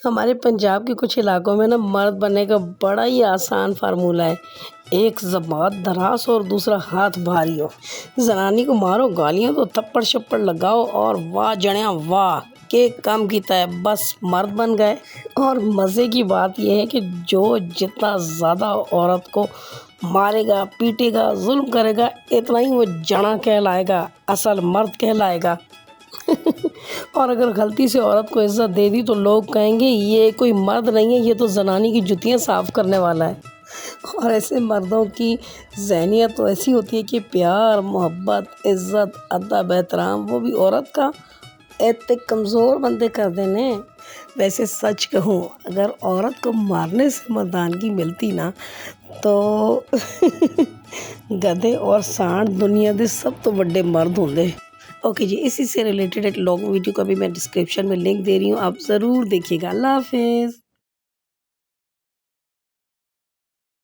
ہمارے پنجاب کے کچھ علاقوں میں نا مرد بننے کا بڑا ہی آسان فارمولہ ہے۔ ایک زبان دراز اور دوسرا ہاتھ بھاری ہو۔ زنانی کو مارو گالیاں تو تھپڑ شپڑ لگاؤ اور واہ جڑیاں واہ کے کم کیتا ہے، بس مرد بن گئے۔ اور مزے کی بات یہ ہے کہ جو جتنا زیادہ عورت کو مارے گا، پیٹے گا، ظلم کرے گا، اتنا ہی وہ جنا کہلائے گا، اصل مرد کہلائے گا۔ اور اگر غلطی سے عورت کو عزت دے دی تو لوگ کہیں گے یہ کوئی مرد نہیں ہے، یہ تو زنانی کی جتیاں صاف کرنے والا ہے۔ اور ایسے مردوں کی ذہنیت تو ایسی ہوتی ہے کہ پیار، محبت، عزت، ادب، احترام وہ بھی عورت کا ایتے کمزور بندے کر دینے۔ ویسے سچ کہوں اگر عورت کو مارنے سے مردانگی ملتی نا تو گدھے اور سانڈ دنیا دے سب تو بڑے مرد ہوندے۔ اوکے جی، اسی سے ریلیٹڈ ایک لانگ ویڈیو کا بھی میں ڈسکرپشن میں لنک دے رہی ہوں، آپ ضرور دیکھیے گا۔ اللہ حافظ۔